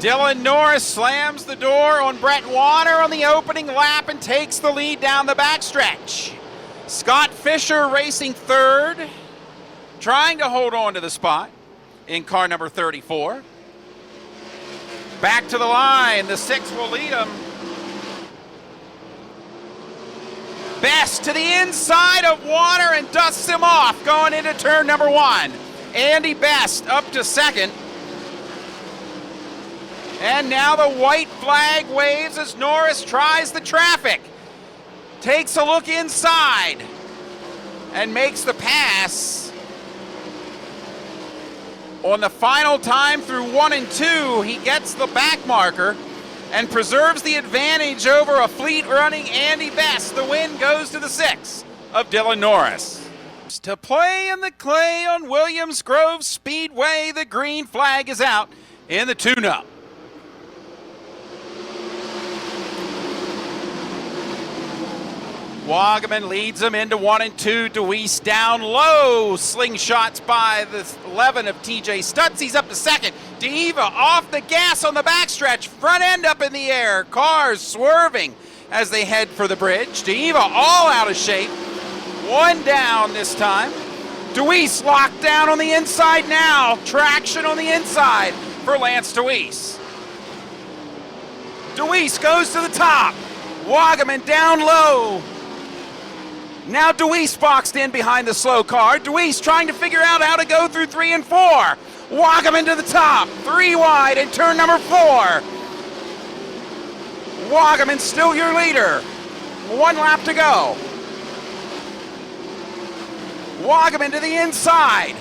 Dylan Norris slams the door on Brett Warner on the opening lap and takes the lead down the backstretch. Scott Fisher racing third, trying to hold on to the spot in car number 34. Back to the line, the 6 will lead him. Best to the inside of Warner and dusts him off going into turn number 1. Andy Best up to second. And now the white flag waves as Norris tries the traffic. Takes a look inside and makes the pass. On the final time through 1 and 2, he gets the back marker and preserves the advantage over a fleet-running Andy Best. The win goes to the 6 of Dylan Norris. To play in the clay on Williams Grove Speedway, the green flag is out in the tune-up. Wagaman leads them into 1 and 2. DeWeese down low. Slingshots by the 11 of TJ Stutz. He's up to second. Diva off the gas on the backstretch. Front end up in the air. Cars swerving as they head for the bridge. Diva all out of shape. 1 down this time. DeWeese locked down on the inside now. Traction on the inside for Lance DeWeese. DeWeese goes to the top. Wagaman down low. Now DeWeese boxed in behind the slow car. DeWeese trying to figure out how to go through 3 and 4. Wagaman to the top. 3 wide in turn number 4. Wagaman still your leader. 1 lap to go. Wagaman to the inside.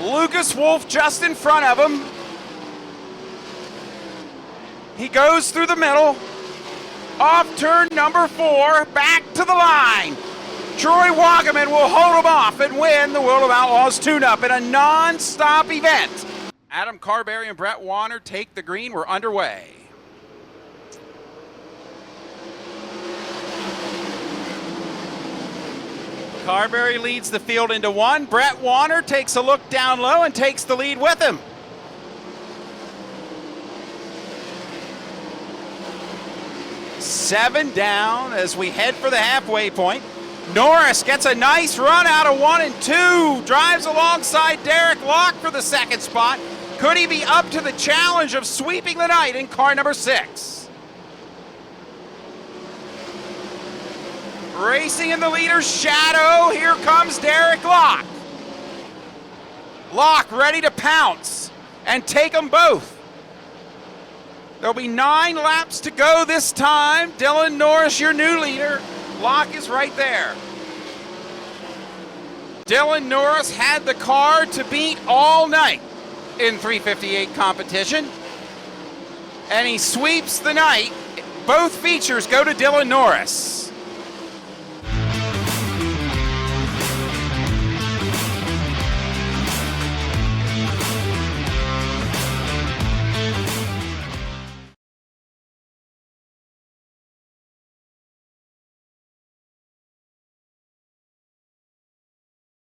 Lucas Wolf just in front of him. He goes through the middle. Off turn number 4, back to the line. Troy Wagaman will hold him off and win the World of Outlaws tune-up in a non-stop event. Adam Carberry and Brett Warner take the green. We're underway. Carberry leads the field into 1. Brett Warner takes a look down low and takes the lead with him. Seven down as we head for the halfway point. Norris gets a nice run out of 1 and 2. Drives alongside Derek Locke for the second spot. Could he be up to the challenge of sweeping the night in car number 6? Racing in the leader's shadow, here comes Derek Locke. Locke ready to pounce and take them both. There'll be 9 laps to go this time. Dylan Norris, your new leader. Locke is right there. Dylan Norris had the car to beat all night in 358 competition. And he sweeps the night. Both features go to Dylan Norris.